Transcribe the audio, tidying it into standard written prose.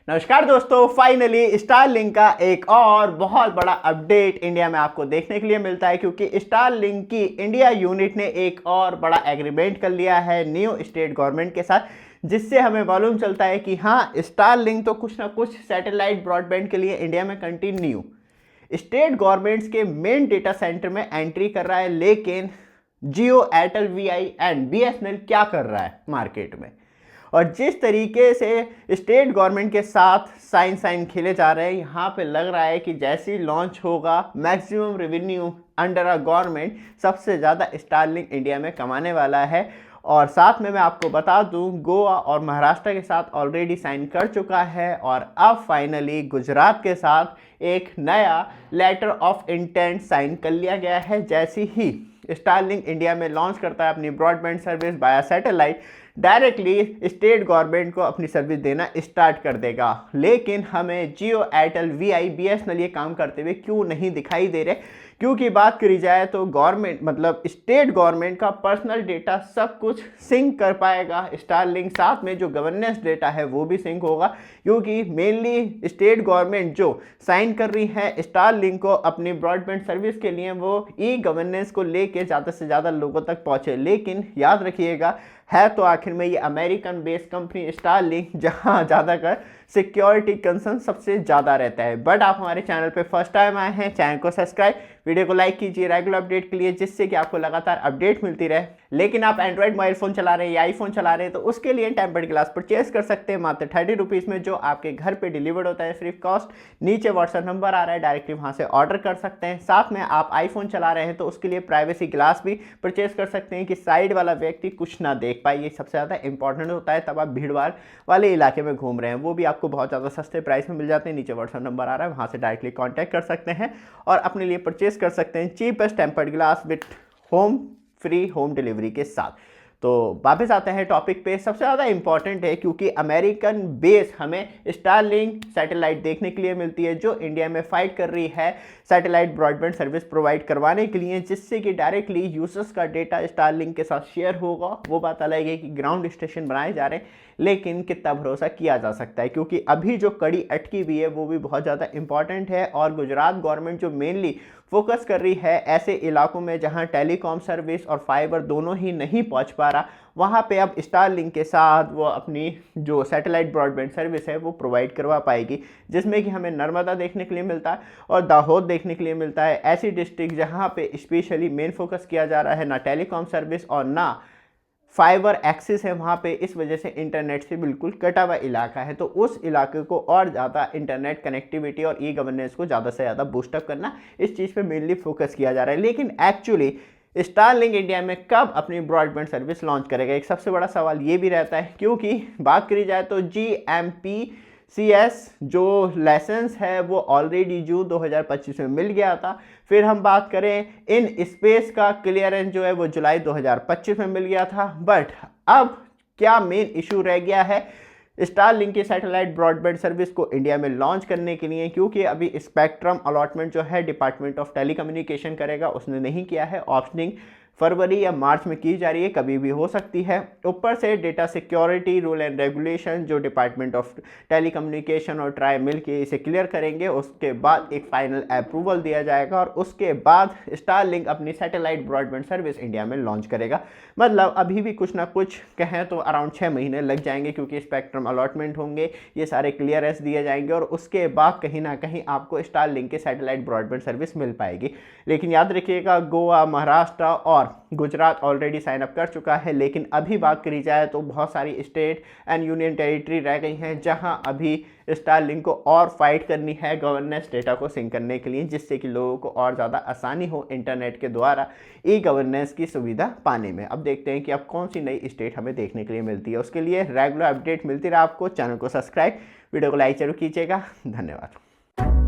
नमस्कार दोस्तों, finally Starlink का एक और बहुत बड़ा अपडेट इंडिया में आपको देखने के लिए मिलता है क्योंकि स्टारलिंक की इंडिया यूनिट ने एक और बड़ा एग्रीमेंट कर लिया है न्यू स्टेट गवर्नमेंट के साथ, जिससे हमें मालूम चलता है कि हाँ, स्टारलिंक तो कुछ ना कुछ सैटेलाइट ब्रॉडबैंड के लिए इंडिया में कंटिन्यू स्टेट गवर्नमेंट्स के मेन डेटा सेंटर में एंट्री कर रहा है। लेकिन जियो, एयरटेल, वीआई एंड बीएसएनएल क्या कर रहा है मार्केट में, और जिस तरीके से स्टेट गवर्नमेंट के साथ साइन खेले जा रहे हैं, यहाँ पे लग रहा है कि जैसे ही लॉन्च होगा maximum revenue under a government सबसे ज़्यादा स्टारलिंक इंडिया में कमाने वाला है। और साथ में मैं आपको बता दूं, गोवा और महाराष्ट्र के साथ ऑलरेडी साइन कर चुका है और अब फाइनली गुजरात के साथ एक नया लेटर ऑफ इंटेंट साइन कर लिया गया है। जैसे ही स्टारलिंक इंडिया में लॉन्च करता है अपनी ब्रॉडबैंड सर्विस बाया सैटेलाइट, डायरेक्टली स्टेट गवर्नमेंट को अपनी सर्विस देना स्टार्ट कर देगा। लेकिन हमें जियो, एयरटेल, वीआई, बीएसएनएल ये काम करते हुए क्यों नहीं दिखाई दे रहे? क्योंकि बात करी जाए तो गवर्नमेंट मतलब स्टेट गवर्नमेंट का पर्सनल डेटा सब कुछ सिंक कर पाएगा स्टारलिंक, साथ में जो गवर्नेंस डेटा है वो भी सिंक होगा, क्योंकि मेनली स्टेट गवर्नमेंट जो साइन कर रही है स्टारलिंक को अपनी ब्रॉडबैंड सर्विस के लिए, वो ई गवर्नेंस को लेके ज़्यादा से ज़्यादा लोगों तक पहुँचे। लेकिन याद रखिएगा, है तो आखिर में ये अमेरिकन बेस्ड कंपनी स्टारलिंक, जहां ज़्यादातर सिक्योरिटी कंसर्न सबसे ज़्यादा रहता है। बट आप हमारे चैनल पे फर्स्ट टाइम आए हैं, चैनल को सब्सक्राइब, वीडियो को लाइक कीजिए रेगुलर अपडेट के लिए, जिससे कि आपको लगातार अपडेट मिलती रहे। लेकिन आप एंड्रॉइड मोबाइल फ़ोन चला रहे हैं या आईफोन चला रहे हैं तो उसके लिए टेम्पर्ड ग्लास परचेज कर सकते हैं मात्र 30 रुपीज़ में, जो आपके घर पर डिलीवर्ड होता है फ्री कॉस्ट। नीचे व्हाट्सएप नंबर आ रहा है, डायरेक्टली वहाँ से ऑर्डर कर सकते हैं। साथ में आप आईफोन चला रहे हैं तो उसके लिए प्राइवेसी ग्लास भी परचेज कर सकते हैं कि साइड वाला व्यक्ति कुछ ना देख पाए। ये सबसे ज़्यादा इंपॉर्टेंट होता है तब आप भीड़ भाड़ वाले इलाके में घूम रहे हैं, वो भी आपको बहुत ज़्यादा सस्ते प्राइस में मिल जाते हैं। नीचे व्हाट्सएप नंबर आ रहा है, वहाँ से डायरेक्टली कांटेक्ट कर सकते हैं और अपने लिए परचेज कर सकते हैं cheapest tempered glass with free home delivery के साथ। तो वापस आते हैं टॉपिक पे। सबसे ज़्यादा इंपॉर्टेंट है क्योंकि अमेरिकन बेस हमें स्टारलिंक सैटेलाइट देखने के लिए मिलती है, जो इंडिया में फाइट कर रही है सैटेलाइट ब्रॉडबैंड सर्विस प्रोवाइड करवाने के लिए, जिससे कि डायरेक्टली यूजर्स का डेटा स्टारलिंक के साथ शेयर होगा। वो बात अलग है कि ग्राउंड स्टेशन बनाए जा रहे हैं, लेकिन कितना भरोसा किया जा सकता है, क्योंकि अभी जो कड़ी अटकी हुई है वो भी बहुत ज़्यादा इंपॉर्टेंट है। और गुजरात गवर्नमेंट जो मेनली फोकस कर रही है ऐसे इलाकों में जहां टेलीकॉम सर्विस और फाइबर दोनों ही नहीं पहुंच पा रहा, वहां पे अब स्टारलिंक के साथ वो अपनी जो सैटेलाइट ब्रॉडबैंड सर्विस है वो प्रोवाइड करवा पाएगी, जिसमें कि हमें नर्मदा देखने के लिए मिलता है और दाहोद देखने के लिए मिलता है। ऐसी डिस्ट्रिक्ट जहां पे स्पेशली मेन फोकस किया जा रहा है ना टेलीकॉम सर्विस और ना फाइबर एक्सेस है वहाँ पे, इस वजह से इंटरनेट से बिल्कुल कटा हुआ इलाका है। तो उस इलाके को और ज़्यादा इंटरनेट कनेक्टिविटी और ई गवर्नेंस को ज़्यादा से ज़्यादा बूस्टअप करना, इस चीज़ पे मेनली फोकस किया जा रहा है। लेकिन एक्चुअली स्टारलिंक इंडिया में कब अपनी ब्रॉडबैंड सर्विस लॉन्च करेगा, एक सबसे बड़ा सवाल ये भी रहता है। क्योंकि बात करी जाए तो GMPCS जो लाइसेंस है वो ऑलरेडी जून 2025 में मिल गया था। फिर हम बात करें इन स्पेस का क्लियरेंस जो है वो जुलाई 2025 में मिल गया था। बट अब क्या मेन इशू रह गया है स्टारलिंक की सैटेलाइट ब्रॉडबैंड सर्विस को इंडिया में लॉन्च करने के लिए? क्योंकि अभी स्पेक्ट्रम अलॉटमेंट जो है डिपार्टमेंट ऑफ टेलीकम्युनिकेशन करेगा, उसने नहीं किया है। ऑप्शनिंग फरवरी या मार्च में की जा रही है, कभी भी हो सकती है। ऊपर से data security rule and regulation जो डिपार्टमेंट ऑफ टेलीकम्युनिकेशन और ट्राई मिल के इसे क्लियर करेंगे, उसके बाद एक फाइनल अप्रूवल दिया जाएगा और उसके बाद स्टारलिंक अपनी सैटेलाइट ब्रॉडबैंड सर्विस इंडिया में लॉन्च करेगा। मतलब अभी भी कुछ ना कुछ कहें तो अराउंड 6 महीने लग जाएंगे, क्योंकि स्पेक्ट्रम अलॉटमेंट होंगे, ये सारे क्लियरेंस दिए जाएंगे और उसके बाद कहीं ना कहीं आपको स्टारलिंक की सैटेलाइट ब्रॉडबैंड सर्विस मिल पाएगी। लेकिन याद रखिएगा, गोवा, महाराष्ट्र और गुजरात ऑलरेडी साइन अप कर चुका है। लेकिन अभी बात करी जाए तो बहुत सारी स्टेट एंड यूनियन टेरिटरी रह गई हैं जहां अभी स्टारलिंक को और फाइट करनी है गवर्नेंस डेटा को सिंक करने के लिए, जिससे कि लोगों को और ज़्यादा आसानी हो इंटरनेट के द्वारा ई गवर्नेंस की सुविधा पाने में। अब देखते हैं कि अब कौन सी नई स्टेट हमें देखने के लिए मिलती है। उसके लिए रेगुलर अपडेट मिलती रहा आपको, चैनल को सब्सक्राइब, वीडियो को लाइक जरूर कीजिएगा। धन्यवाद।